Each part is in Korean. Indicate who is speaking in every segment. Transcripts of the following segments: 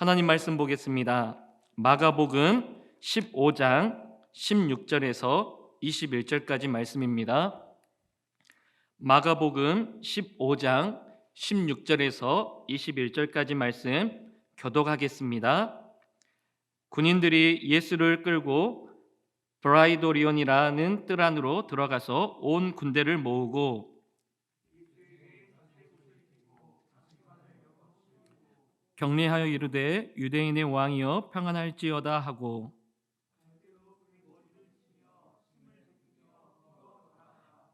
Speaker 1: 하나님 말씀 보겠습니다. 마가복음 15장 16절에서 21절까지 말씀입니다. 마가복음 15장 16절에서 21절까지 말씀 교독하겠습니다. 군인들이 예수를 끌고 브라이도리온이라는 뜰 안으로 들어가서 온 군대를 모으고 격리하여 이르되 유대인의 왕이여 평안할지어다 하고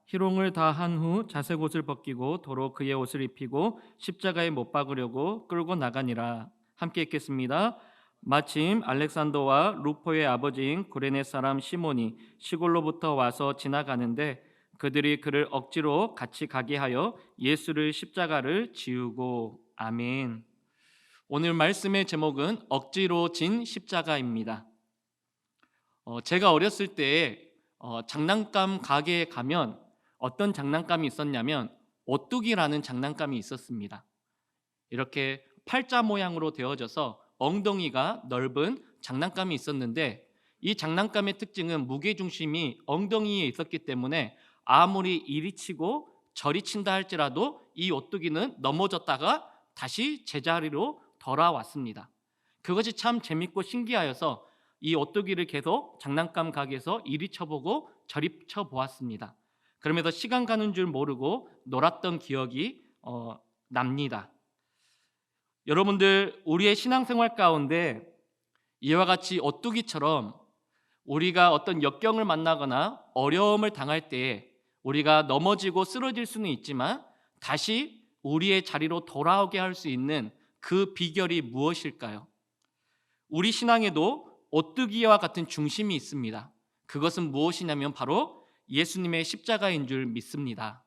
Speaker 1: 희롱을 다 한 후 자색 옷을 벗기고 도로 그의 옷을 입히고 십자가에 못 박으려고 끌고 나가니라. 함께 읽겠습니다. 마침 알렉산더와 루포의 아버지인 구레네 사람 시몬이 시골로부터 와서 지나가는데 그들이 그를 억지로 같이 가게 하여 예수를 십자가를 지우고. 아멘. 오늘 말씀의 제목은 억지로 진 십자가입니다. 제가 어렸을 때 장난감 가게에 가면 어떤 장난감이 있었냐면 오뚜기라는 장난감이 있었습니다. 이렇게 팔자 모양으로 되어져서 엉덩이가 넓은 장난감이 있었는데 이 장난감의 특징은 무게중심이 엉덩이에 있었기 때문에 아무리 이리 치고 저리 친다 할지라도 이 오뚜기는 넘어졌다가 다시 제자리로 돌아왔습니다. 그것이 참 재밌고 신기하여서 이 오뚜기를 계속 장난감 가게에서 이리 쳐보고 저리 쳐보았습니다. 그러면서 시간 가는 줄 모르고 놀았던 기억이 납니다. 여러분들, 우리의 신앙생활 가운데 이와 같이 오뚜기처럼 우리가 어떤 역경을 만나거나 어려움을 당할 때에 우리가 넘어지고 쓰러질 수는 있지만 다시 우리의 자리로 돌아오게 할 수 있는 그 비결이 무엇일까요? 우리 신앙에도 오뚜기와 같은 중심이 있습니다. 그것은 무엇이냐면 바로 예수님의 십자가인 줄 믿습니다.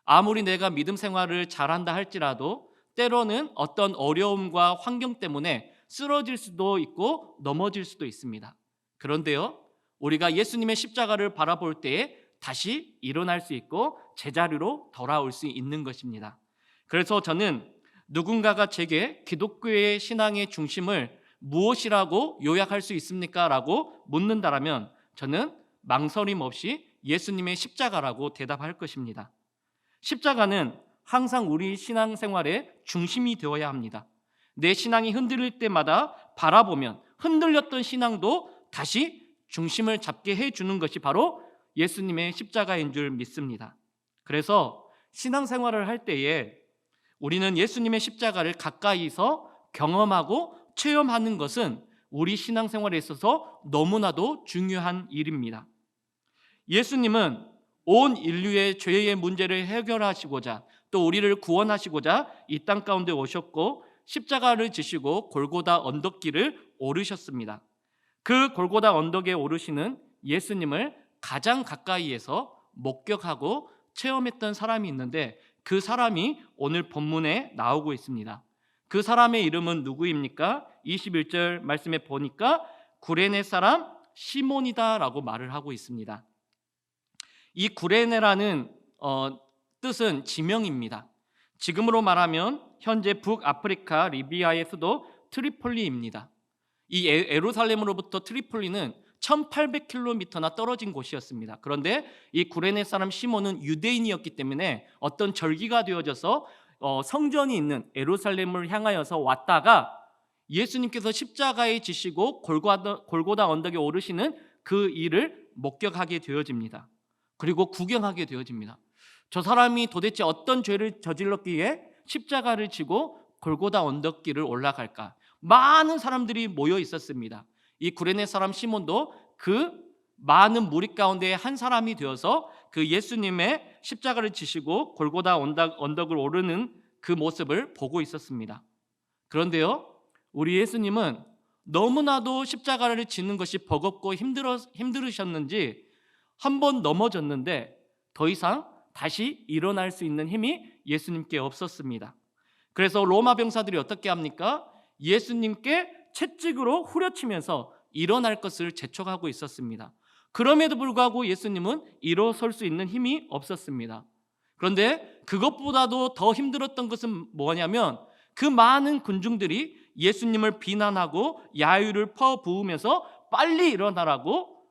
Speaker 1: 아무리 내가 믿음 생활을 잘한다 할지라도 때로는 어떤 어려움과 환경 때문에 쓰러질 수도 있고 넘어질 수도 있습니다. 그런데요, 우리가 예수님의 십자가를 바라볼 때에 다시 일어날 수 있고 제자리로 돌아올 수 있는 것입니다. 그래서 저는 누군가가 제게 기독교의 신앙의 중심을 무엇이라고 요약할 수 있습니까? 라고 묻는다라면 저는 망설임 없이 예수님의 십자가라고 대답할 것입니다. 십자가는 항상 우리 신앙생활의 중심이 되어야 합니다. 내 신앙이 흔들릴 때마다 바라보면 흔들렸던 신앙도 다시 중심을 잡게 해주는 것이 바로 예수님의 십자가인 줄 믿습니다. 그래서 신앙생활을 할 때에 우리는 예수님의 십자가를 가까이서 경험하고 체험하는 것은 우리 신앙생활에 있어서 너무나도 중요한 일입니다. 예수님은 온 인류의 죄의 문제를 해결하시고자 또 우리를 구원하시고자 이 땅 가운데 오셨고 십자가를 지시고 골고다 언덕길을 오르셨습니다. 그 골고다 언덕에 오르시는 예수님을 가장 가까이에서 목격하고 체험했던 사람이 있는데 그 사람이 오늘 본문에 나오고 있습니다. 그 사람의 이름은 누구입니까? 21절 말씀에 보니까 구레네 사람 시몬이다 라고 말을 하고 있습니다. 이 구레네라는 뜻은 지명입니다. 지금으로 말하면 현재 북아프리카 리비아의 수도 트리폴리입니다. 이 예루살렘으로부터 트리폴리는 1800km나 떨어진 곳이었습니다. 그런데 이 구레네 사람 시몬은 유대인이었기 때문에 어떤 절기가 되어져서 성전이 있는 예루살렘을 향하여서 왔다가 예수님께서 십자가에 지시고 골고다 언덕에 오르시는 그 일을 목격하게 되어집니다. 그리고 구경하게 되어집니다. 저 사람이 도대체 어떤 죄를 저질렀기에 십자가를 지고 골고다 언덕길을 올라갈까? 많은 사람들이 모여 있었습니다. 이 구레네 사람 시몬도 그 많은 무리 가운데 한 사람이 되어서 그 예수님의 십자가를 지시고 골고다 언덕을 오르는 그 모습을 보고 있었습니다. 그런데요, 우리 예수님은 너무나도 십자가를 지는 것이 버겁고 힘들으셨는지 한 번 넘어졌는데 더 이상 다시 일어날 수 있는 힘이 예수님께 없었습니다. 그래서 로마 병사들이 어떻게 합니까? 예수님께 채찍으로 후려치면서 일어날 것을 재촉하고 있었습니다. 그럼에도 불구하고 예수님은 일어설 수 있는 힘이 없었습니다. 그런데 그것보다도 더 힘들었던 것은 뭐냐면 그 많은 군중들이 예수님을 비난하고 야유를 퍼부으면서 빨리 일어나라고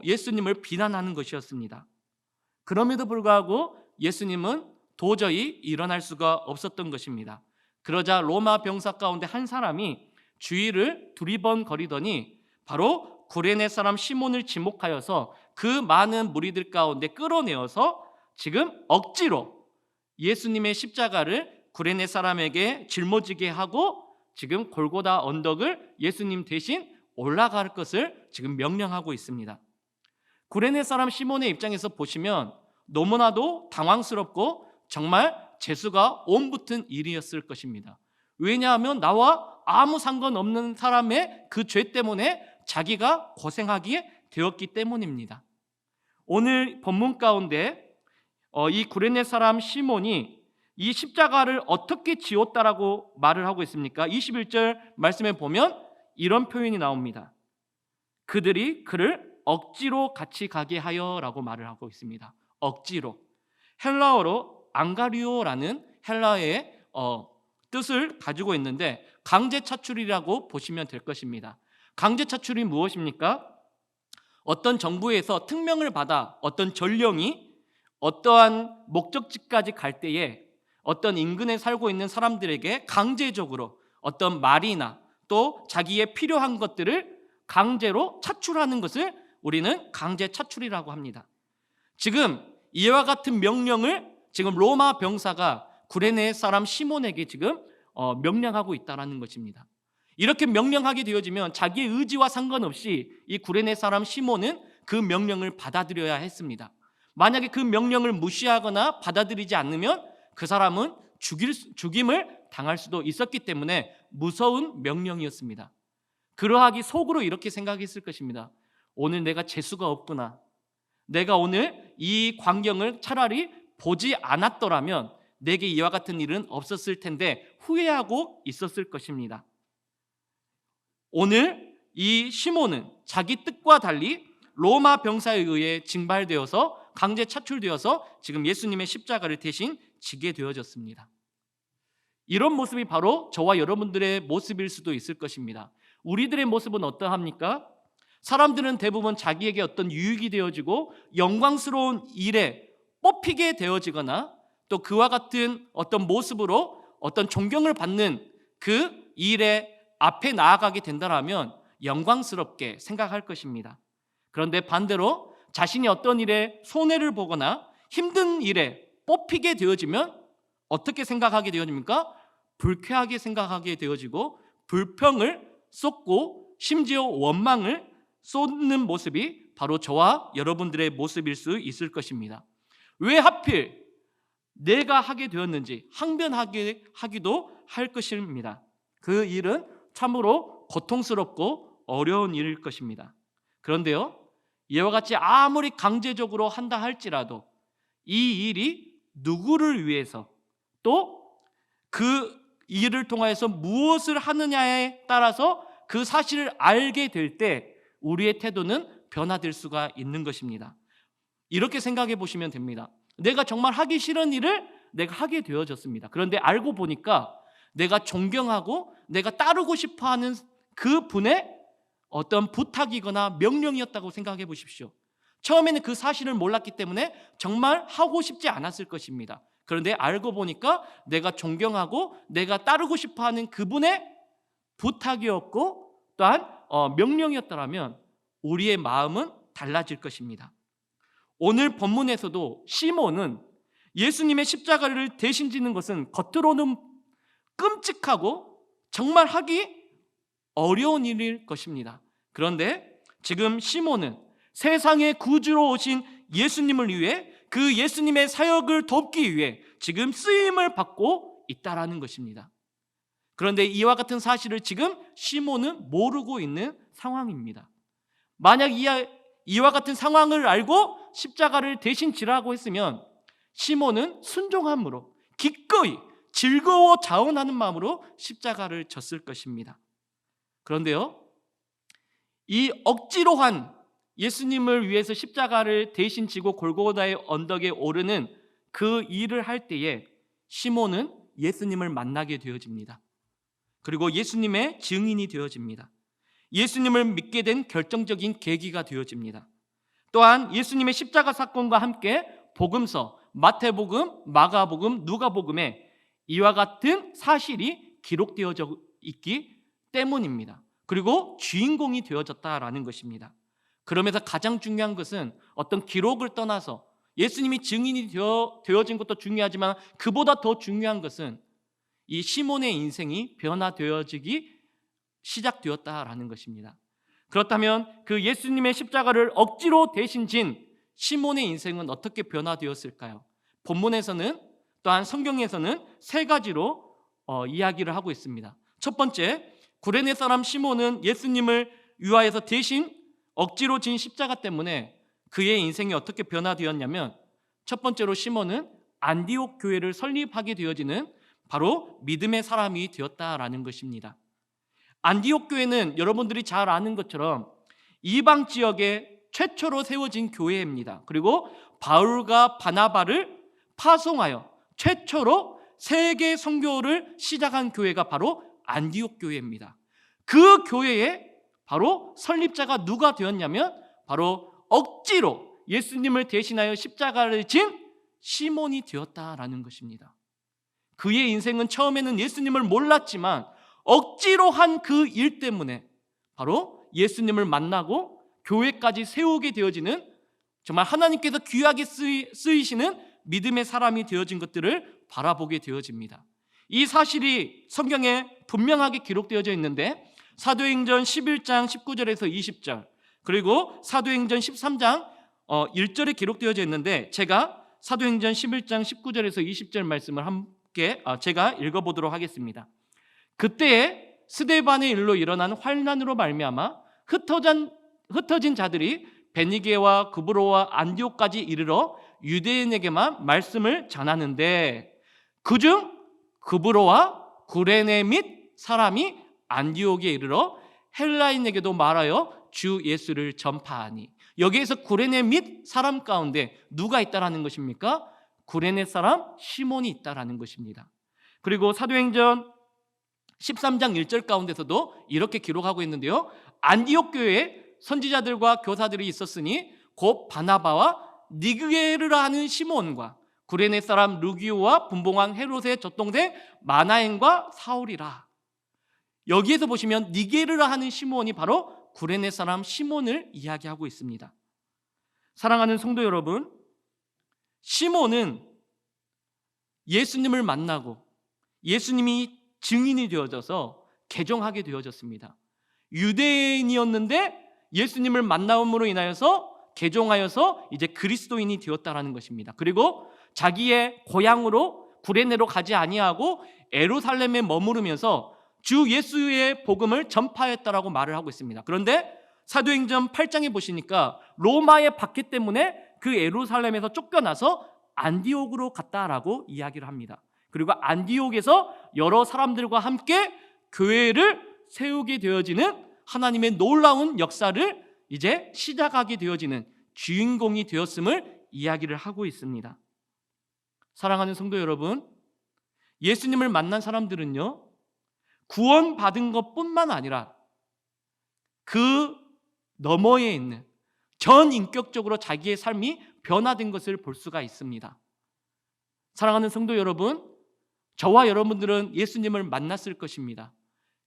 Speaker 1: 예수님을 비난하는 것이었습니다. 그럼에도 불구하고 예수님은 도저히 일어날 수가 없었던 것입니다. 그러자 로마 병사 가운데 한 사람이 주위를 두리번거리더니 바로 구레네 사람 시몬을 지목하여서 그 많은 무리들 가운데 끌어내어서 지금 억지로 예수님의 십자가를 구레네 사람에게 짊어지게 하고 지금 골고다 언덕을 예수님 대신 올라갈 것을 지금 명령하고 있습니다. 구레네 사람 시몬의 입장에서 보시면 너무나도 당황스럽고 정말 재수가 옴붙은 일이었을 것입니다. 왜냐하면 나와 아무 상관없는 사람의 그 죄 때문에 자기가 고생하게 되었기 때문입니다. 오늘 본문 가운데 이 구레네 사람 시몬이 이 십자가를 어떻게 지었다라고 말을 하고 있습니까? 21절 말씀에 보면 이런 표현이 나옵니다. 그들이 그를 억지로 같이 가게 하여라고 말을 하고 있습니다. 억지로. 헬라어로 앙가리오라는 헬라어의 뜻을 가지고 있는데 강제 차출이라고 보시면 될 것입니다. 강제 차출이 무엇입니까? 어떤 정부에서 특명을 받아 어떤 전령이 어떠한 목적지까지 갈 때에 어떤 인근에 살고 있는 사람들에게 강제적으로 어떤 말이나 또 자기의 필요한 것들을 강제로 차출하는 것을 우리는 강제 차출이라고 합니다. 지금 이와 같은 명령을 지금 로마 병사가 구레네 사람 시몬에게 지금 명령하고 있다는 것입니다. 이렇게 명령하게 되어지면 자기의 의지와 상관없이 이 구레네 사람 시몬은 그 명령을 받아들여야 했습니다. 만약에 그 명령을 무시하거나 받아들이지 않으면 그 사람은 죽임을 당할 수도 있었기 때문에 무서운 명령이었습니다. 그러하기 속으로 이렇게 생각했을 것입니다. 오늘 내가 재수가 없구나. 내가 오늘 이 광경을 차라리 보지 않았더라면 내게 이와 같은 일은 없었을 텐데 후회하고 있었을 것입니다. 오늘 이 시몬은 자기 뜻과 달리 로마 병사에 의해 징발되어서 강제 차출되어서 지금 예수님의 십자가를 대신 지게 되어졌습니다. 이런 모습이 바로 저와 여러분들의 모습일 수도 있을 것입니다. 우리들의 모습은 어떠합니까? 사람들은 대부분 자기에게 어떤 유익이 되어지고 영광스러운 일에 뽑히게 되어지거나 또 그와 같은 어떤 모습으로 어떤 존경을 받는 그 일에 앞에 나아가게 된다면 영광스럽게 생각할 것입니다. 그런데 반대로 자신이 어떤 일에 손해를 보거나 힘든 일에 뽑히게 되어지면 어떻게 생각하게 되어집니까? 불쾌하게 생각하게 되어지고 불평을 쏟고 심지어 원망을 쏟는 모습이 바로 저와 여러분들의 모습일 수 있을 것입니다. 왜 하필 내가 하게 되었는지 항변하게 하기도 할 것입니다. 그 일은 참으로 고통스럽고 어려운 일일 것입니다. 그런데요, 이와 같이 아무리 강제적으로 한다 할지라도 이 일이 누구를 위해서 또 그 일을 통하여서 무엇을 하느냐에 따라서 그 사실을 알게 될 때 우리의 태도는 변화될 수가 있는 것입니다. 이렇게 생각해 보시면 됩니다. 내가 정말 하기 싫은 일을 내가 하게 되어졌습니다. 그런데 알고 보니까 내가 존경하고 내가 따르고 싶어하는 그 분의 어떤 부탁이거나 명령이었다고 생각해 보십시오. 처음에는 그 사실을 몰랐기 때문에 정말 하고 싶지 않았을 것입니다. 그런데 알고 보니까 내가 존경하고 내가 따르고 싶어하는 그분의 부탁이었고 또한 명령이었다면 우리의 마음은 달라질 것입니다. 오늘 본문에서도 시몬은 예수님의 십자가를 대신 지는 것은 겉으로는 끔찍하고 정말 하기 어려운 일일 것입니다. 그런데 지금 시몬은 세상의 구주로 오신 예수님을 위해 그 예수님의 사역을 돕기 위해 지금 쓰임을 받고 있다라는 것입니다. 그런데 이와 같은 사실을 지금 시몬은 모르고 있는 상황입니다. 만약 이와 같은 상황을 알고 십자가를 대신 지라고 했으면 시몬은 순종함으로 기꺼이 즐거워 자원하는 마음으로 십자가를 졌을 것입니다. 그런데요, 이 억지로 한 예수님을 위해서 십자가를 대신 지고 골고다의 언덕에 오르는 그 일을 할 때에 시몬은 예수님을 만나게 되어집니다. 그리고 예수님의 증인이 되어집니다. 예수님을 믿게 된 결정적인 계기가 되어집니다. 또한 예수님의 십자가 사건과 함께 복음서, 마태복음, 마가복음, 누가복음에 이와 같은 사실이 기록되어져 있기 때문입니다. 그리고 주인공이 되어졌다라는 것입니다. 그러면서 가장 중요한 것은 어떤 기록을 떠나서 예수님이 증인이 되어진 것도 중요하지만 그보다 더 중요한 것은 이 시몬의 인생이 변화되어지기 시작되었다라는 것입니다. 그렇다면 그 예수님의 십자가를 억지로 대신 진 시몬의 인생은 어떻게 변화되었을까요? 본문에서는 또한 성경에서는 세 가지로 이야기를 하고 있습니다. 첫 번째, 구레네 사람 시몬은 예수님을 위하여서 대신 억지로 진 십자가 때문에 그의 인생이 어떻게 변화되었냐면, 첫 번째로 시몬은 안디옥 교회를 설립하게 되어지는 바로 믿음의 사람이 되었다라는 것입니다. 안디옥 교회는 여러분들이 잘 아는 것처럼 이방 지역에 최초로 세워진 교회입니다. 그리고 바울과 바나바를 파송하여 최초로 세계 선교를 시작한 교회가 바로 안디옥 교회입니다. 그 교회에 바로 설립자가 누가 되었냐면 바로 억지로 예수님을 대신하여 십자가를 진 시몬이 되었다라는 것입니다. 그의 인생은 처음에는 예수님을 몰랐지만 억지로 한 그 일 때문에 바로 예수님을 만나고 교회까지 세우게 되어지는, 정말 하나님께서 귀하게 쓰이시는 믿음의 사람이 되어진 것들을 바라보게 되어집니다. 이 사실이 성경에 분명하게 기록되어져 있는데 사도행전 11장 19절에서 20절, 그리고 사도행전 13장 1절에 기록되어져 있는데, 제가 사도행전 11장 19절에서 20절 말씀을 함께 제가 읽어보도록 하겠습니다. 그때에 스데반의 일로 일어난 환난으로 말미암아 흩어진 자들이 베니게와 구브로와 안디옥까지 이르러 유대인에게만 말씀을 전하는데, 그중 구브로와 구레네 및 사람이 안디옥에 이르러 헬라인에게도 말하여 주 예수를 전파하니. 여기에서 구레네 및 사람 가운데 누가 있다라는 것입니까? 구레네 사람 시몬이 있다라는 것입니다. 그리고 사도행전 13장 1절 가운데서도 이렇게 기록하고 있는데요, 안디옥 교회에 선지자들과 교사들이 있었으니 곧 바나바와 니게르라 하는 시몬과 구레네 사람 루기오와 분봉왕 헤롯의 젖동생 마나엔과 사울이라. 여기에서 보시면 니게르라 하는 시몬이 바로 구레네 사람 시몬을 이야기하고 있습니다. 사랑하는 성도 여러분, 시몬은 예수님을 만나고 예수님이 증인이 되어져서 개종하게 되어졌습니다. 유대인이었는데 예수님을 만남으로 인하여서 개종하여서 이제 그리스도인이 되었다라는 것입니다. 그리고 자기의 고향으로 구레네로 가지 아니하고 예루살렘에 머무르면서 주 예수의 복음을 전파했다라고 말을 하고 있습니다. 그런데 사도행전 8장에 보시니까 로마의 박해 때문에 그 예루살렘에서 쫓겨나서 안디옥으로 갔다라고 이야기를 합니다. 그리고 안디옥에서 여러 사람들과 함께 교회를 세우게 되어지는 하나님의 놀라운 역사를 이제 시작하게 되어지는 주인공이 되었음을 이야기를 하고 있습니다. 사랑하는 성도 여러분, 예수님을 만난 사람들은요, 구원받은 것뿐만 아니라 그 너머에 있는 전인격적으로 자기의 삶이 변화된 것을 볼 수가 있습니다. 사랑하는 성도 여러분, 저와 여러분들은 예수님을 만났을 것입니다.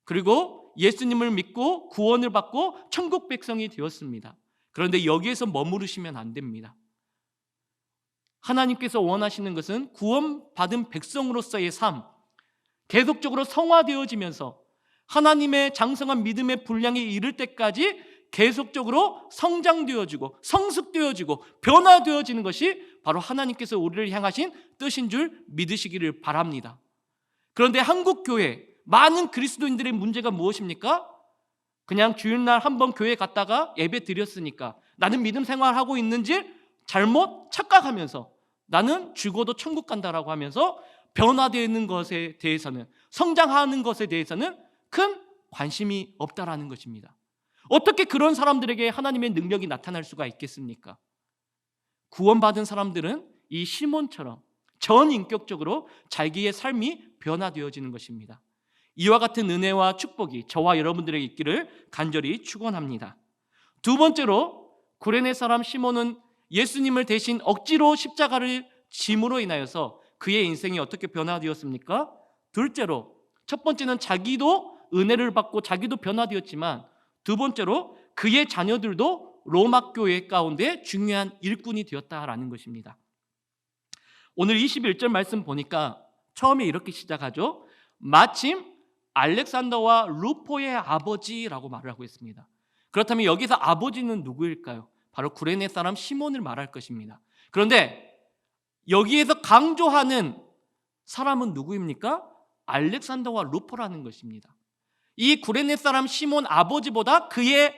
Speaker 1: 그리고 예수님을 믿고 구원을 받고 천국 백성이 되었습니다. 그런데 여기에서 머무르시면 안 됩니다. 하나님께서 원하시는 것은 구원받은 백성으로서의 삶, 계속적으로 성화되어지면서 하나님의 장성한 믿음의 분량에 이를 때까지 계속적으로 성장되어지고 성숙되어지고 변화되어지는 것이 바로 하나님께서 우리를 향하신 뜻인 줄 믿으시기를 바랍니다. 그런데 한국 교회 많은 그리스도인들의 문제가 무엇입니까? 그냥 주일날 한번 교회 갔다가 예배 드렸으니까 나는 믿음 생활하고 있는지 잘못 착각하면서 나는 죽어도 천국 간다라고 하면서 변화되는 것에 대해서는, 성장하는 것에 대해서는 큰 관심이 없다라는 것입니다. 어떻게 그런 사람들에게 하나님의 능력이 나타날 수가 있겠습니까? 구원받은 사람들은 이 시몬처럼 전인격적으로 자기의 삶이 변화되어지는 것입니다. 이와 같은 은혜와 축복이 저와 여러분들에게 있기를 간절히 축원합니다. 두 번째로 구레네 사람 시몬은 예수님을 대신 억지로 십자가를 짐으로 인하여서 그의 인생이 어떻게 변화되었습니까? 둘째로, 첫 번째는 자기도 은혜를 받고 자기도 변화되었지만, 두 번째로 그의 자녀들도 로마 교회 가운데 중요한 일꾼이 되었다라는 것입니다. 오늘 21절 말씀 보니까 처음에 이렇게 시작하죠. 마침 알렉산더와 루포의 아버지라고 말을 하고 있습니다. 그렇다면 여기서 아버지는 누구일까요? 바로 구레네 사람 시몬을 말할 것입니다. 그런데 여기에서 강조하는 사람은 누구입니까? 알렉산더와 루포라는 것입니다. 이 구레네 사람 시몬 아버지보다 그의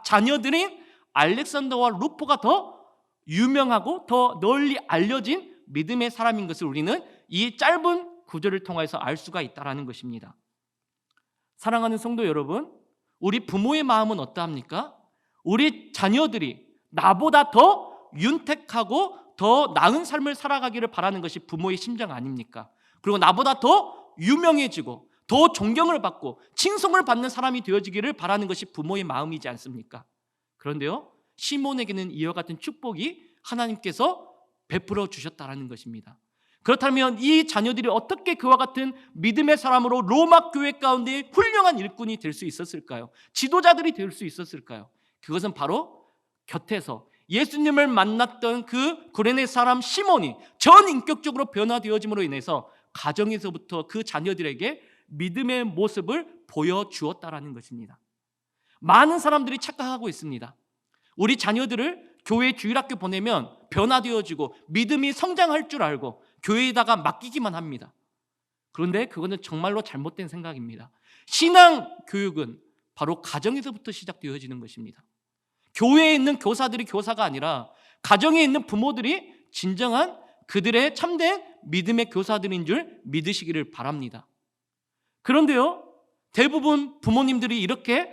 Speaker 1: 자녀들인 알렉산더와 루포가 더 유명하고 더 널리 알려진 믿음의 사람인 것을 우리는 이 짧은 구절을 통해서 알 수가 있다는 것입니다. 사랑하는 성도 여러분, 우리 부모의 마음은 어떠합니까? 우리 자녀들이 나보다 더 윤택하고 더 나은 삶을 살아가기를 바라는 것이 부모의 심정 아닙니까? 그리고 나보다 더 유명해지고 더 존경을 받고 칭송을 받는 사람이 되어지기를 바라는 것이 부모의 마음이지 않습니까? 그런데요, 시몬에게는 이와 같은 축복이 하나님께서 베풀어 주셨다는 것입니다. 그렇다면 이 자녀들이 어떻게 그와 같은 믿음의 사람으로 로마 교회 가운데 훌륭한 일꾼이 될 수 있었을까요? 지도자들이 될 수 있었을까요? 그것은 바로 곁에서 예수님을 만났던 그 구레네 사람 시몬이 전인격적으로 변화되어짐으로 인해서 가정에서부터 그 자녀들에게 믿음의 모습을 보여주었다라는 것입니다. 많은 사람들이 착각하고 있습니다. 우리 자녀들을 교회 주일학교 보내면 변화되어지고 믿음이 성장할 줄 알고 교회에다가 맡기기만 합니다. 그런데 그거는 정말로 잘못된 생각입니다. 신앙 교육은 바로 가정에서부터 시작되어지는 것입니다. 교회에 있는 교사들이 교사가 아니라 가정에 있는 부모들이 진정한 그들의 참된 믿음의 교사들인 줄 믿으시기를 바랍니다. 그런데요, 대부분 부모님들이 이렇게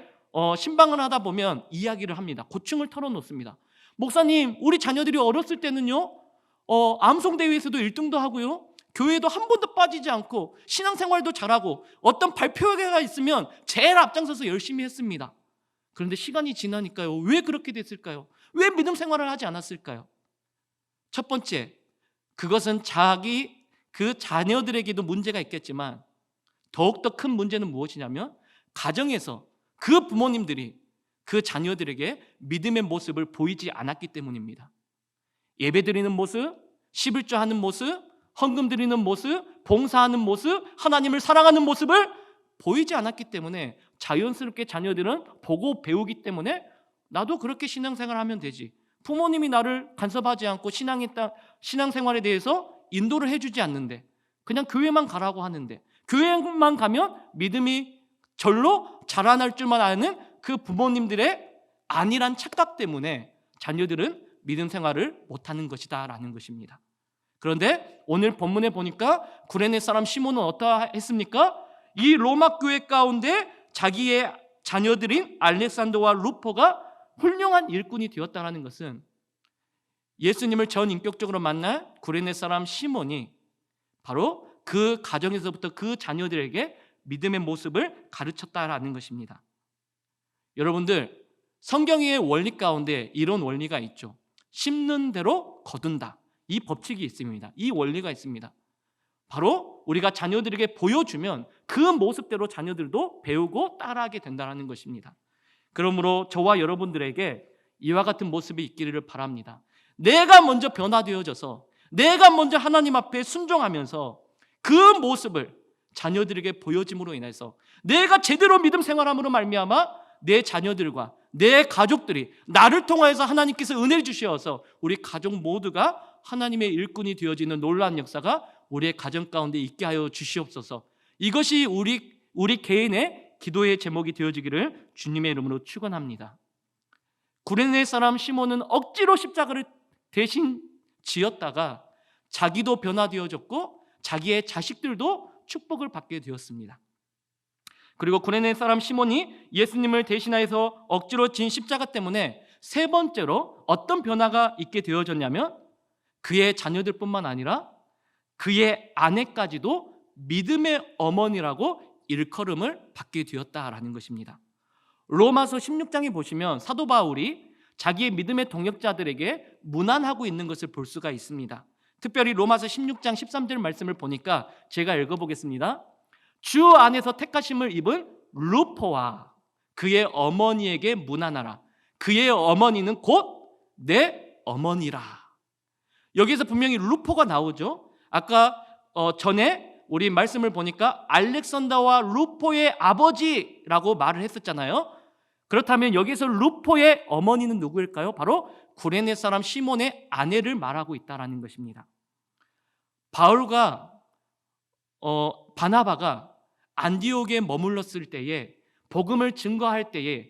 Speaker 1: 신방을 하다 보면 이야기를 합니다. 고충을 털어놓습니다. 목사님, 우리 자녀들이 어렸을 때는요, 암송대회에서도 1등도 하고요, 교회도 한 번도 빠지지 않고 신앙생활도 잘하고 어떤 발표회가 있으면 제일 앞장서서 열심히 했습니다. 그런데 시간이 지나니까요, 왜 그렇게 됐을까요? 왜 믿음 생활을 하지 않았을까요? 첫 번째, 그것은 그 자녀들에게도 문제가 있겠지만 더욱더 큰 문제는 무엇이냐면 가정에서 그 부모님들이 그 자녀들에게 믿음의 모습을 보이지 않았기 때문입니다. 예배 드리는 모습, 11조 하는 모습, 헌금 드리는 모습, 봉사하는 모습, 하나님을 사랑하는 모습을 보이지 않았기 때문에 자연스럽게 자녀들은 보고 배우기 때문에 나도 그렇게 신앙생활하면 되지, 부모님이 나를 간섭하지 않고 신앙생활에 대해서 인도를 해주지 않는데 그냥 교회만 가라고 하는데, 교회만 가면 믿음이 절로 자라날 줄만 아는 그 부모님들의 안일한 착각 때문에 자녀들은 믿음 생활을 못하는 것이다 라는 것입니다. 그런데 오늘 본문에 보니까 구레네 사람 시몬은 어떠했습니까? 이 로마 교회 가운데 자기의 자녀들인 알렉산더와 루포가 훌륭한 일꾼이 되었다는 것은 예수님을 전인격적으로 만난 구레네 사람 시몬이 바로 그 가정에서부터 그 자녀들에게 믿음의 모습을 가르쳤다라는 것입니다. 여러분들, 성경의 원리 가운데 이런 원리가 있죠. 심는 대로 거둔다. 이 법칙이 있습니다. 이 원리가 있습니다. 바로 우리가 자녀들에게 보여주면 그 모습대로 자녀들도 배우고 따라하게 된다는 것입니다. 그러므로 저와 여러분들에게 이와 같은 모습이 있기를 바랍니다. 내가 먼저 변화되어져서 내가 먼저 하나님 앞에 순종하면서 그 모습을 자녀들에게 보여짐으로 인해서 내가 제대로 믿음 생활함으로 말미암아 내 자녀들과 내 가족들이 나를 통하여서 하나님께서 은혜를 주셔서 우리 가족 모두가 하나님의 일꾼이 되어지는 놀라운 역사가 우리의 가정 가운데 있게 하여 주시옵소서. 이것이 우리 개인의 기도의 제목이 되어지기를 주님의 이름으로 축원합니다. 구레네 사람 시몬은 억지로 십자가를 대신 지었다가 자기도 변화되어졌고 자기의 자식들도 축복을 받게 되었습니다. 그리고 구레네 사람 시몬이 예수님을 대신하여서 억지로 진 십자가 때문에 세 번째로 어떤 변화가 있게 되어졌냐면 그의 자녀들뿐만 아니라 그의 아내까지도 믿음의 어머니라고 일컬음을 받게 되었다라는 것입니다. 로마서 16장에 보시면 사도 바울이 자기의 믿음의 동역자들에게 문안하고 있는 것을 볼 수가 있습니다. 특별히 로마서 16장 13절 말씀을 보니까 제가 읽어보겠습니다. 주 안에서 택하심을 입은 루포와 그의 어머니에게 문안하라. 그의 어머니는 곧 내 어머니라. 여기서 분명히 루포가 나오죠. 아까 전에 우리 말씀을 보니까 알렉산더와 루포의 아버지라고 말을 했었잖아요. 그렇다면 여기서 루포의 어머니는 누구일까요? 바로 구레네 사람 시몬의 아내를 말하고 있다는 것입니다. 바울과 바나바가 안디옥에 머물렀을 때에 복음을 증거할 때에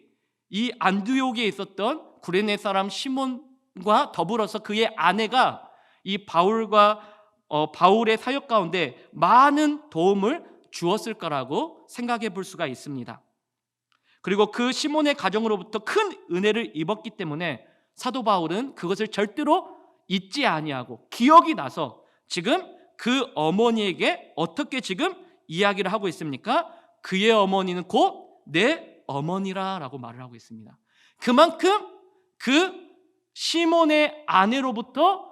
Speaker 1: 이 안디옥에 있었던 구레네 사람 시몬과 더불어서 그의 아내가 이 바울의 사역 가운데 많은 도움을 주었을 거라고 생각해 볼 수가 있습니다. 그리고 그 시몬의 가정으로부터 큰 은혜를 입었기 때문에 사도 바울은 그것을 절대로 잊지 아니하고 기억이 나서 지금 그 어머니에게 어떻게 지금 이야기를 하고 있습니까? 그의 어머니는 곧 내 어머니라라고 말을 하고 있습니다. 그만큼 그 시몬의 아내로부터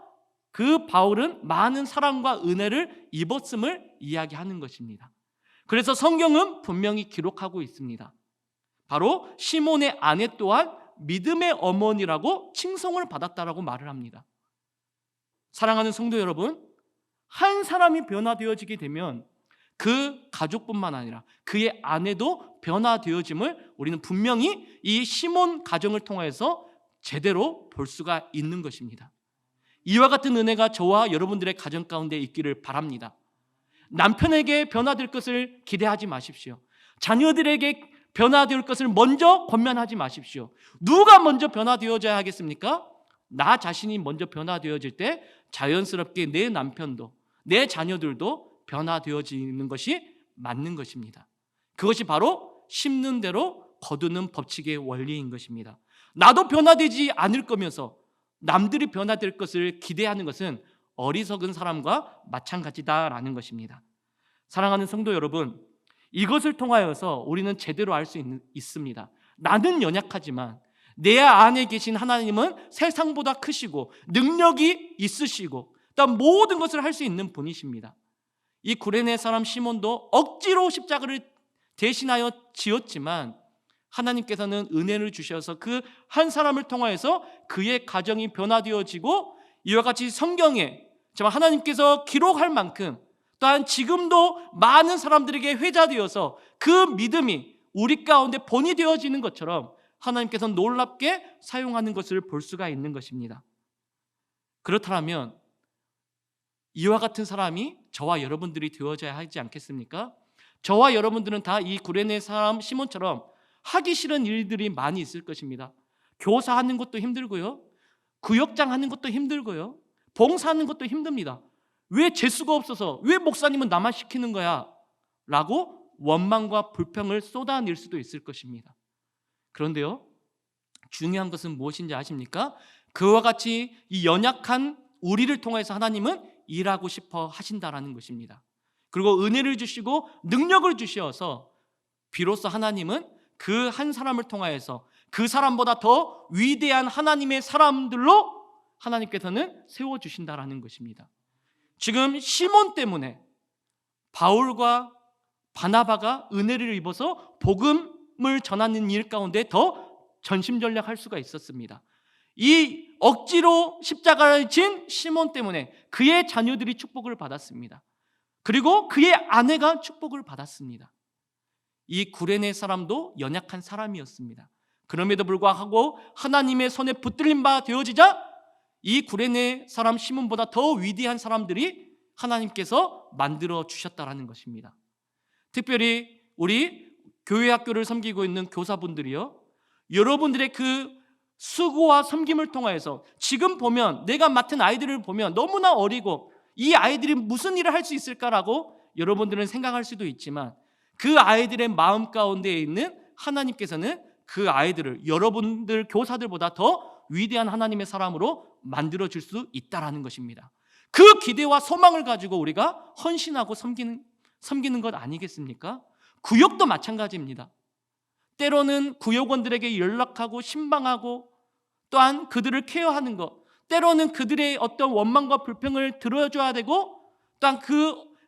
Speaker 1: 그 바울은 많은 사랑과 은혜를 입었음을 이야기하는 것입니다. 그래서 성경은 분명히 기록하고 있습니다. 바로 시몬의 아내 또한 믿음의 어머니라고 칭송을 받았다라고 말을 합니다. 사랑하는 성도 여러분, 한 사람이 변화되어지게 되면 그 가족뿐만 아니라 그의 아내도 변화되어짐을 우리는 분명히 이 시몬 가정을 통해서 제대로 볼 수가 있는 것입니다. 이와 같은 은혜가 저와 여러분들의 가정 가운데 있기를 바랍니다. 남편에게 변화될 것을 기대하지 마십시오. 자녀들에게 변화될 것을 먼저 권면하지 마십시오. 누가 먼저 변화되어져야 하겠습니까? 나 자신이 먼저 변화되어질 때 자연스럽게 내 남편도 내 자녀들도 변화되어지는 것이 맞는 것입니다. 그것이 바로 심는 대로 거두는 법칙의 원리인 것입니다. 나도 변화되지 않을 거면서 남들이 변화될 것을 기대하는 것은 어리석은 사람과 마찬가지다라는 것입니다. 사랑하는 성도 여러분, 이것을 통하여서 우리는 제대로 알 수 있습니다. 나는 연약하지만 내 안에 계신 하나님은 세상보다 크시고 능력이 있으시고 또 모든 것을 할 수 있는 분이십니다. 이 구레네 사람 시몬도 억지로 십자가를 대신하여 지었지만 하나님께서는 은혜를 주셔서 그 한 사람을 통하여서 그의 가정이 변화되어지고 이와 같이 성경에 정말 하나님께서 기록할 만큼 또한 지금도 많은 사람들에게 회자되어서 그 믿음이 우리 가운데 본이 되어지는 것처럼 하나님께서는 놀랍게 사용하는 것을 볼 수가 있는 것입니다. 그렇다면 이와 같은 사람이 저와 여러분들이 되어져야 하지 않겠습니까? 저와 여러분들은 다 이 구레네 사람 시몬처럼 하기 싫은 일들이 많이 있을 것입니다. 교사하는 것도 힘들고요, 구역장 하는 것도 힘들고요, 봉사하는 것도 힘듭니다. 왜 재수가 없어서 왜 목사님은 나만 시키는 거야? 라고 원망과 불평을 쏟아낼 수도 있을 것입니다. 그런데요, 중요한 것은 무엇인지 아십니까? 그와 같이 이 연약한 우리를 통해서 하나님은 일하고 싶어 하신다라는 것입니다. 그리고 은혜를 주시고 능력을 주셔서 비로소 하나님은 그 한 사람을 통하여서 그 사람보다 더 위대한 하나님의 사람들로 하나님께서는 세워주신다라는 것입니다. 지금 시몬 때문에 바울과 바나바가 은혜를 입어서 복음을 전하는 일 가운데 더 전심전력할 수가 있었습니다. 이 억지로 십자가를 진 시몬 때문에 그의 자녀들이 축복을 받았습니다. 그리고 그의 아내가 축복을 받았습니다. 이 구레네 사람도 연약한 사람이었습니다. 그럼에도 불구하고 하나님의 손에 붙들린 바 되어지자 이 구레네 사람 시몬보다 더 위대한 사람들이 하나님께서 만들어 주셨다라는 것입니다. 특별히 우리 교회 학교를 섬기고 있는 교사분들이요, 여러분들의 그 수고와 섬김을 통하여서 지금 보면 내가 맡은 아이들을 보면 너무나 어리고 이 아이들이 무슨 일을 할 수 있을까라고 여러분들은 생각할 수도 있지만 그 아이들의 마음 가운데 있는 하나님께서는 그 아이들을 여러분들 교사들보다 더 위대한 하나님의 사람으로 만들어줄 수 있다라는 것입니다. 그 기대와 소망을 가지고 우리가 헌신하고 섬기는 것 아니겠습니까? 구역도 마찬가지입니다. 때로는 구역원들에게 연락하고 신방하고 또한 그들을 케어하는 것, 때로는 그들의 어떤 원망과 불평을 들어줘야 되고 또한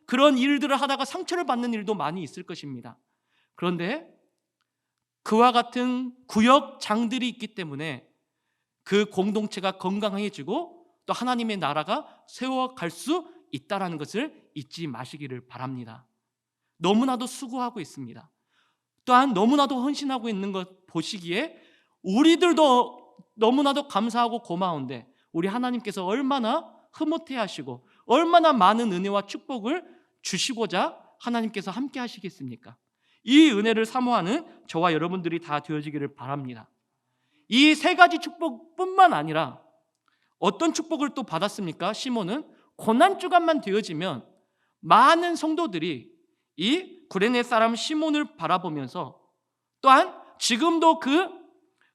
Speaker 1: 그런 일들을 하다가 상처를 받는 일도 많이 있을 것입니다. 그런데 그와 같은 구역장들이 있기 때문에 그 공동체가 건강해지고 또 하나님의 나라가 세워갈 수 있다는 것을 잊지 마시기를 바랍니다. 너무나도 수고하고 있습니다. 또한 너무나도 헌신하고 있는 것 보시기에 우리들도 너무나도 감사하고 고마운데 우리 하나님께서 얼마나 흐뭇해 하시고 얼마나 많은 은혜와 축복을 주시고자 하나님께서 함께 하시겠습니까? 이 은혜를 사모하는 저와 여러분들이 다 되어지기를 바랍니다. 이 세 가지 축복뿐만 아니라 어떤 축복을 또 받았습니까? 시몬은 고난 주간만 되어지면 많은 성도들이 이 구레네 사람 시몬을 바라보면서 또한 지금도 그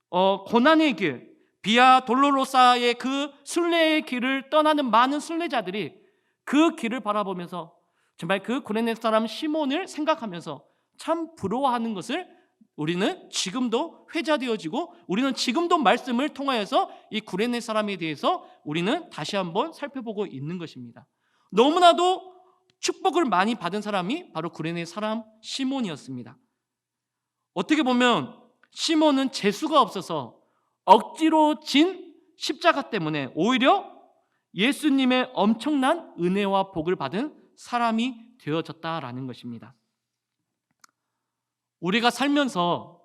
Speaker 1: 고난의 길, 비아 돌로로사의 그 순례의 길을 떠나는 많은 순례자들이 그 길을 바라보면서 정말 그 구레네 사람 시몬을 생각하면서 참 부러워하는 것을 우리는 지금도 회자되어지고 우리는 지금도 말씀을 통하여서 이 구레네 사람에 대해서 우리는 다시 한번 살펴보고 있는 것입니다. 너무나도 축복을 많이 받은 사람이 바로 구레네 사람 시몬이었습니다. 어떻게 보면 시몬은 재수가 없어서 억지로 진 십자가 때문에 오히려 예수님의 엄청난 은혜와 복을 받은 사람이 되어졌다라는 것입니다. 우리가 살면서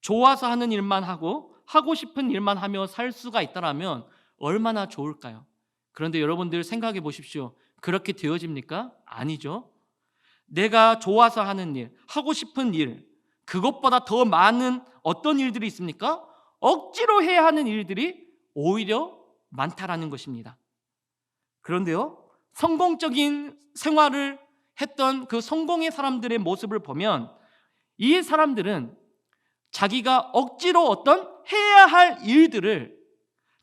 Speaker 1: 좋아서 하는 일만 하고 싶은 일만 하며 살 수가 있다라면 얼마나 좋을까요? 그런데 여러분들 생각해 보십시오. 그렇게 되어집니까? 아니죠. 내가 좋아서 하는 일, 하고 싶은 일, 그것보다 더 많은 어떤 일들이 있습니까? 억지로 해야 하는 일들이 오히려 많다라는 것입니다. 그런데요, 성공적인 생활을 했던 그 성공의 사람들의 모습을 보면 이 사람들은 자기가 억지로 어떤 해야 할 일들을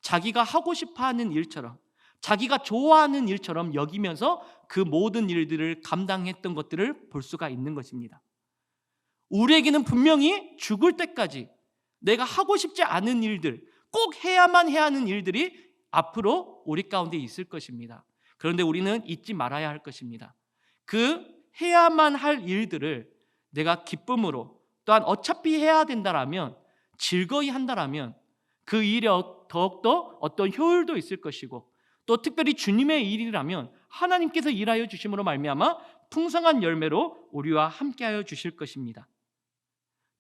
Speaker 1: 자기가 하고 싶어하는 일처럼 자기가 좋아하는 일처럼 여기면서 그 모든 일들을 감당했던 것들을 볼 수가 있는 것입니다. 우리에게는 분명히 죽을 때까지 내가 하고 싶지 않은 일들, 꼭 해야만 해야 하는 일들이 앞으로 우리 가운데 있을 것입니다. 그런데 우리는 잊지 말아야 할 것입니다. 그 해야만 할 일들을 내가 기쁨으로 또한 어차피 해야 된다라면 즐거이 한다라면 그 일에 더욱더 어떤 효율도 있을 것이고 또 특별히 주님의 일이라면 하나님께서 일하여 주심으로 말미암아 풍성한 열매로 우리와 함께하여 주실 것입니다.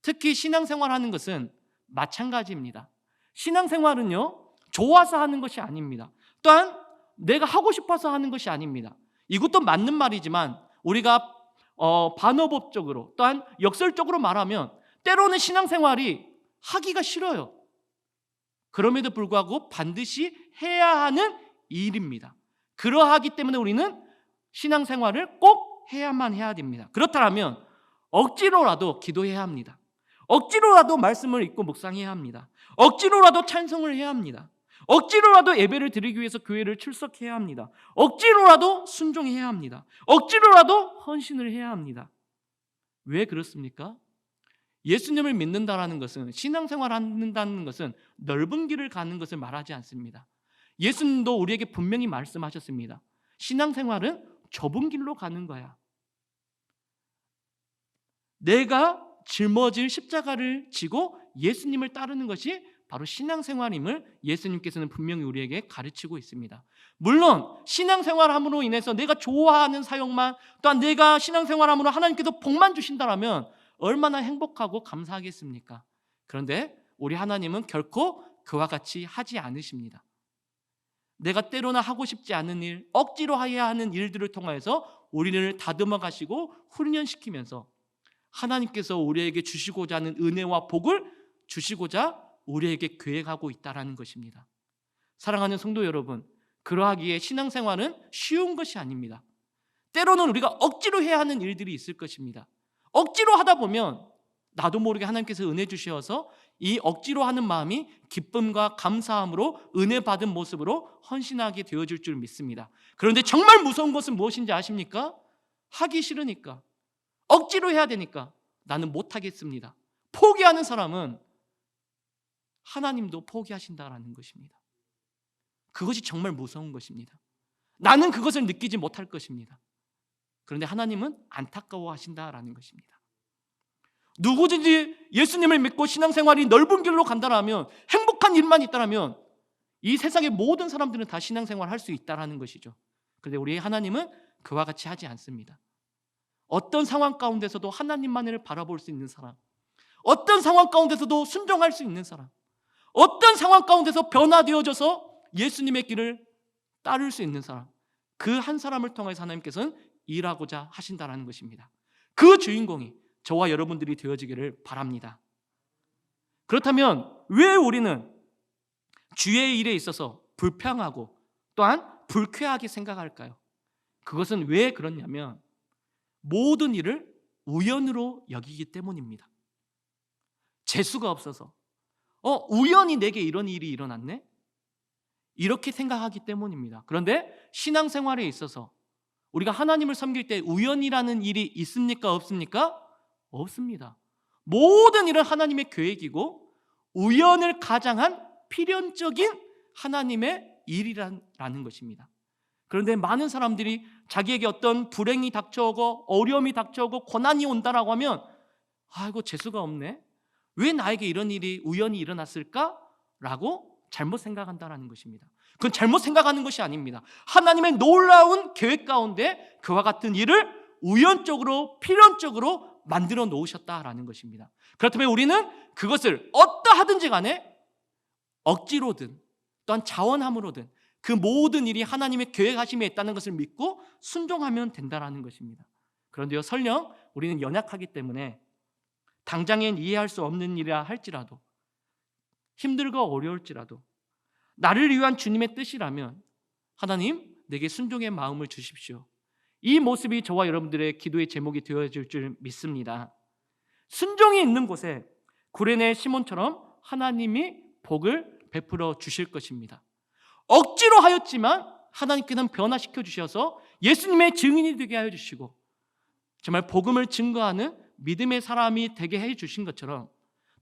Speaker 1: 특히 신앙생활하는 것은 마찬가지입니다. 신앙생활은요, 좋아서 하는 것이 아닙니다. 또한 내가 하고 싶어서 하는 것이 아닙니다. 이것도 맞는 말이지만 우리가 반어법적으로 또한 역설적으로 말하면 때로는 신앙생활이 하기가 싫어요. 그럼에도 불구하고 반드시 해야 하는 일입니다. 그러하기 때문에 우리는 신앙생활을 꼭 해야만 해야 됩니다. 그렇다면 억지로라도 기도해야 합니다. 억지로라도 말씀을 읽고 묵상해야 합니다. 억지로라도 찬송을 해야 합니다. 억지로라도 예배를 드리기 위해서 교회를 출석해야 합니다. 억지로라도 순종해야 합니다. 억지로라도 헌신을 해야 합니다. 왜 그렇습니까? 예수님을 믿는다라는 것은, 신앙생활을 한다는 것은 넓은 길을 가는 것을 말하지 않습니다. 예수님도 우리에게 분명히 말씀하셨습니다. 신앙생활은 좁은 길로 가는 거야. 내가 짊어질 십자가를 지고 예수님을 따르는 것이 바로 신앙생활임을 예수님께서는 분명히 우리에게 가르치고 있습니다. 물론 신앙생활함으로 인해서 내가 좋아하는 사역만, 또한 내가 신앙생활함으로 하나님께서 복만 주신다면 얼마나 행복하고 감사하겠습니까? 그런데 우리 하나님은 결코 그와 같이 하지 않으십니다. 내가 때로나 하고 싶지 않은 일, 억지로 해야 하는 일들을 통해서 우리를 다듬어 가시고 훈련시키면서 하나님께서 우리에게 주시고자 하는 은혜와 복을 주시고자 우리에게 계획하고 있다는 것입니다. 사랑하는 성도 여러분, 그러하기에 신앙생활은 쉬운 것이 아닙니다. 때로는 우리가 억지로 해야 하는 일들이 있을 것입니다. 억지로 하다 보면 나도 모르게 하나님께서 은혜 주셔서 이 억지로 하는 마음이 기쁨과 감사함으로 은혜 받은 모습으로 헌신하게 되어질 줄 믿습니다. 그런데 정말 무서운 것은 무엇인지 아십니까? 하기 싫으니까, 억지로 해야 되니까 나는 못하겠습니다. 포기하는 사람은 하나님도 포기하신다라는 것입니다. 그것이 정말 무서운 것입니다. 나는 그것을 느끼지 못할 것입니다. 그런데 하나님은 안타까워하신다라는 것입니다. 누구든지 예수님을 믿고 신앙생활이 넓은 길로 간다라면, 행복한 일만 있다라면 이 세상의 모든 사람들은 다 신앙생활 할 수 있다라는 것이죠. 그런데 우리 하나님은 그와 같이 하지 않습니다. 어떤 상황 가운데서도 하나님만을 바라볼 수 있는 사람, 어떤 상황 가운데서도 순종할 수 있는 사람, 어떤 상황 가운데서 변화되어져서 예수님의 길을 따를 수 있는 사람, 그 한 사람을 통해서 하나님께서는 일하고자 하신다라는 것입니다. 그 주인공이 저와 여러분들이 되어지기를 바랍니다. 그렇다면 왜 우리는 주의 일에 있어서 불평하고 또한 불쾌하게 생각할까요? 그것은 왜 그렇냐면 모든 일을 우연으로 여기기 때문입니다. 재수가 없어서 우연히 내게 이런 일이 일어났네? 이렇게 생각하기 때문입니다. 그런데 신앙생활에 있어서 우리가 하나님을 섬길 때 우연이라는 일이 있습니까? 없습니까? 없습니다. 모든 일은 하나님의 계획이고 우연을 가장한 필연적인 하나님의 일이라는 것입니다. 그런데 많은 사람들이 자기에게 어떤 불행이 닥쳐오고 어려움이 닥쳐오고 고난이 온다라고 하면 아이고 재수가 없네, 왜 나에게 이런 일이 우연히 일어났을까? 라고 잘못 생각한다는 것입니다. 그건 잘못 생각하는 것이 아닙니다. 하나님의 놀라운 계획 가운데 그와 같은 일을 우연적으로 필연적으로 만들어 놓으셨다라는 것입니다. 그렇다면 우리는 그것을 어떠하든지 간에 억지로든 또한 자원함으로든 그 모든 일이 하나님의 계획하심에 있다는 것을 믿고 순종하면 된다는 것입니다. 그런데요, 설령 우리는 연약하기 때문에 당장엔 이해할 수 없는 일이라 할지라도, 힘들고 어려울지라도 나를 위한 주님의 뜻이라면 하나님 내게 순종의 마음을 주십시오. 이 모습이 저와 여러분들의 기도의 제목이 되어질 줄 믿습니다. 순종이 있는 곳에 구레네 시몬처럼 하나님이 복을 베풀어 주실 것입니다. 억지로 하였지만 하나님께서는 변화시켜 주셔서 예수님의 증인이 되게 하여 주시고 정말 복음을 증거하는 믿음의 사람이 되게 해 주신 것처럼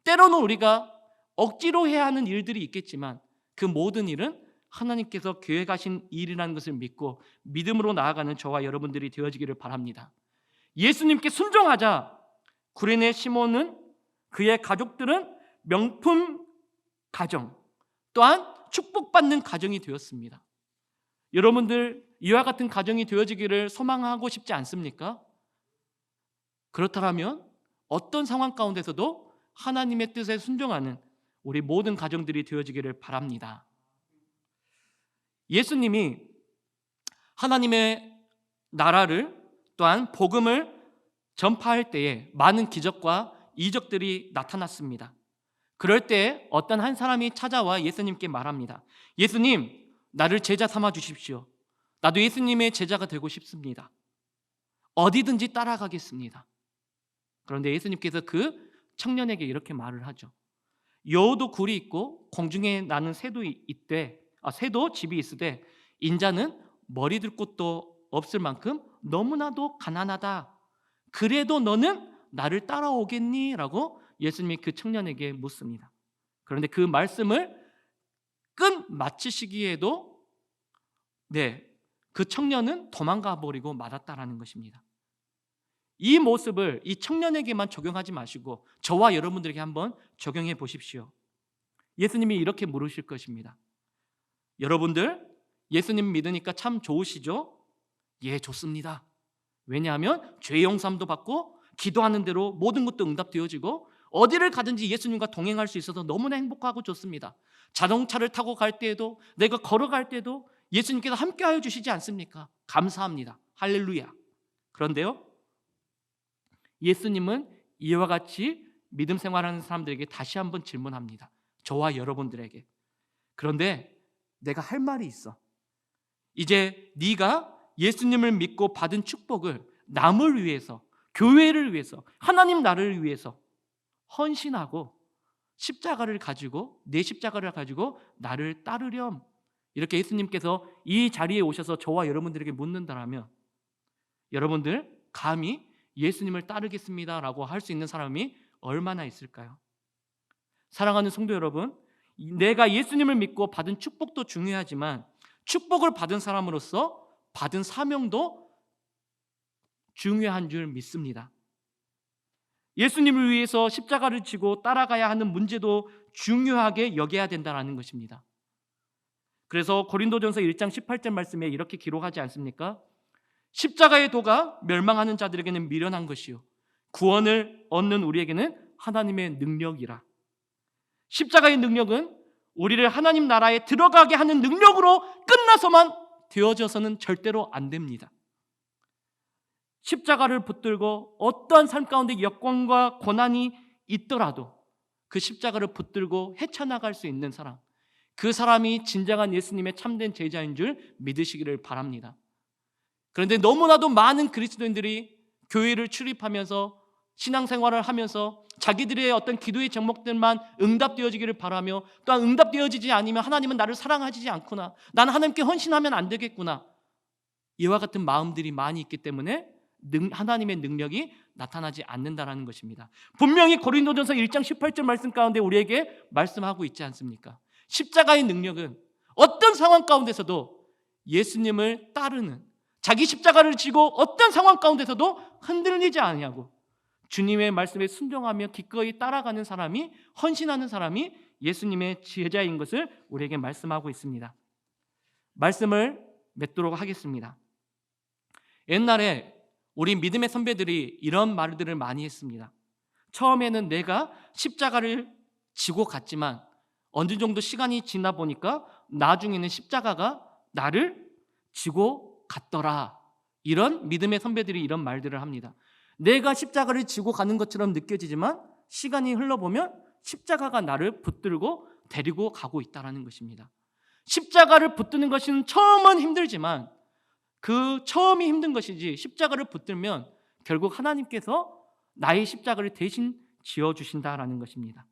Speaker 1: 때로는 우리가 억지로 해야 하는 일들이 있겠지만 그 모든 일은 하나님께서 계획하신 일이라는 것을 믿고 믿음으로 나아가는 저와 여러분들이 되어지기를 바랍니다. 예수님께 순종하자 구레네 시몬은 그의 가족들은 명품 가정 또한 축복받는 가정이 되었습니다. 여러분들 이와 같은 가정이 되어지기를 소망하고 싶지 않습니까? 그렇다면 어떤 상황 가운데서도 하나님의 뜻에 순종하는 우리 모든 가정들이 되어지기를 바랍니다. 예수님이 하나님의 나라를 또한 복음을 전파할 때에 많은 기적과 이적들이 나타났습니다. 그럴 때 어떤 한 사람이 찾아와 예수님께 말합니다. 예수님, 나를 제자 삼아 주십시오. 나도 예수님의 제자가 되고 싶습니다. 어디든지 따라가겠습니다. 그런데 예수님께서 그 청년에게 이렇게 말을 하죠. 여우도 굴이 있고 공중에 나는 새도 있되 새도 집이 있으되 인자는 머리 둘 곳도 없을 만큼 너무나도 가난하다. 그래도 너는 나를 따라오겠니? 라고 예수님이 그 청년에게 묻습니다. 그런데 그 말씀을 끝 마치시기에도 그 청년은 도망가 버리고 말았다라는 것입니다. 이 모습을 이 청년에게만 적용하지 마시고 저와 여러분들에게 한번 적용해 보십시오. 예수님이 이렇게 물으실 것입니다. 여러분들 예수님 믿으니까 참 좋으시죠? 예, 좋습니다. 왜냐하면 죄 용서도 받고 기도하는 대로 모든 것도 응답되어지고 어디를 가든지 예수님과 동행할 수 있어서 너무나 행복하고 좋습니다. 자동차를 타고 갈 때에도 내가 걸어갈 때도 예수님께서 함께하여 주시지 않습니까? 감사합니다. 할렐루야. 그런데요, 예수님은 이와 같이 믿음 생활하는 사람들에게 다시 한번 질문합니다. 저와 여러분들에게. 그런데 내가 할 말이 있어. 이제 네가 예수님을 믿고 받은 축복을 남을 위해서, 교회를 위해서, 하나님 나라를 위해서 헌신하고 십자가를 가지고 내 십자가를 가지고 나를 따르렴. 이렇게 예수님께서 이 자리에 오셔서 저와 여러분들에게 묻는다라면 여러분들 감히 예수님을 따르겠습니다라고 할 수 있는 사람이 얼마나 있을까요? 사랑하는 성도 여러분, 내가 예수님을 믿고 받은 축복도 중요하지만 축복을 받은 사람으로서 받은 사명도 중요한 줄 믿습니다. 예수님을 위해서 십자가를 지고 따라가야 하는 문제도 중요하게 여겨야 된다는 것입니다. 그래서 고린도전서 1장 18절 말씀에 이렇게 기록하지 않습니까? 십자가의 도가 멸망하는 자들에게는 미련한 것이요 구원을 얻는 우리에게는 하나님의 능력이라. 십자가의 능력은 우리를 하나님 나라에 들어가게 하는 능력으로 끝나서만 되어져서는 절대로 안 됩니다. 십자가를 붙들고 어떠한 삶 가운데 역경과 고난이 있더라도 그 십자가를 붙들고 헤쳐나갈 수 있는 사람, 그 사람이 진정한 예수님의 참된 제자인 줄 믿으시기를 바랍니다. 그런데 너무나도 많은 그리스도인들이 교회를 출입하면서 신앙생활을 하면서 자기들의 어떤 기도의 제목들만 응답되어지기를 바라며 또한 응답되어지지 않으면 하나님은 나를 사랑하지 않구나, 나는 하나님께 헌신하면 안 되겠구나, 이와 같은 마음들이 많이 있기 때문에 하나님의 능력이 나타나지 않는다라는 것입니다. 분명히 고린도전서 1장 18절 말씀 가운데 우리에게 말씀하고 있지 않습니까? 십자가의 능력은 어떤 상황 가운데서도 예수님을 따르는, 자기 십자가를 지고 어떤 상황 가운데서도 흔들리지 아니하고 주님의 말씀에 순종하며 기꺼이 따라가는 사람이, 헌신하는 사람이 예수님의 제자인 것을 우리에게 말씀하고 있습니다. 말씀을 맺도록 하겠습니다. 옛날에 우리 믿음의 선배들이 이런 말들을 많이 했습니다. 처음에는 내가 십자가를 지고 갔지만 어느 정도 시간이 지나 보니까 나중에는 십자가가 나를 지고 갔더라. 이런 믿음의 선배들이 이런 말들을 합니다. 내가 십자가를 지고 가는 것처럼 느껴지지만 시간이 흘러보면 십자가가 나를 붙들고 데리고 가고 있다는 것입니다. 십자가를 붙드는 것은 처음은 힘들지만 그 처음이 힘든 것이지 십자가를 붙들면 결국 하나님께서 나의 십자가를 대신 지어주신다라는 것입니다.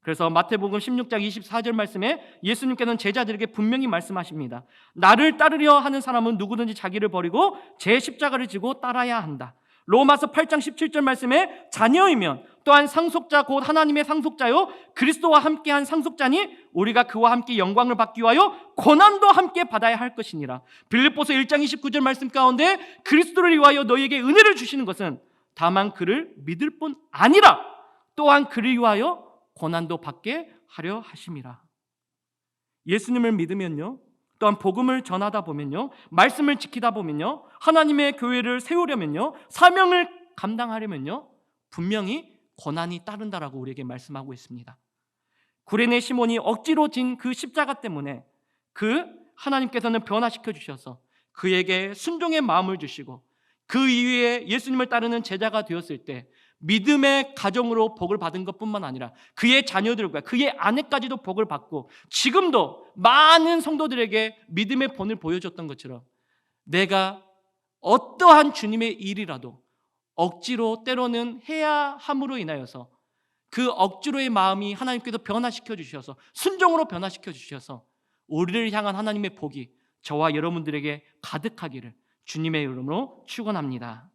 Speaker 1: 그래서 마태복음 16장 24절 말씀에 예수님께서는 제자들에게 분명히 말씀하십니다. 나를 따르려 하는 사람은 누구든지 자기를 버리고 제 십자가를 지고 따라야 한다. 로마서 8장 17절 말씀에 자녀이면 또한 상속자 곧 하나님의 상속자요 그리스도와 함께한 상속자니 우리가 그와 함께 영광을 받기 위하여 고난도 함께 받아야 할 것이니라. 빌립보서 1장 29절 말씀 가운데 그리스도를 위하여 너희에게 은혜를 주시는 것은 다만 그를 믿을 뿐 아니라 또한 그를 위하여 고난도 받게 하려 하심이라. 예수님을 믿으면요, 또한 복음을 전하다 보면요, 말씀을 지키다 보면요, 하나님의 교회를 세우려면요, 사명을 감당하려면요, 분명히 고난이 따른다라고 우리에게 말씀하고 있습니다. 구레네 시몬이 억지로 진 그 십자가 때문에 그 하나님께서는 변화시켜 주셔서 그에게 순종의 마음을 주시고 그 이후에 예수님을 따르는 제자가 되었을 때 믿음의 가정으로 복을 받은 것뿐만 아니라 그의 자녀들과 그의 아내까지도 복을 받고 지금도 많은 성도들에게 믿음의 본을 보여줬던 것처럼 내가 어떠한 주님의 일이라도 억지로 때로는 해야 함으로 인하여서 그 억지로의 마음이 하나님께서 변화시켜 주셔서 순종으로 변화시켜 주셔서 우리를 향한 하나님의 복이 저와 여러분들에게 가득하기를 주님의 이름으로 축원합니다.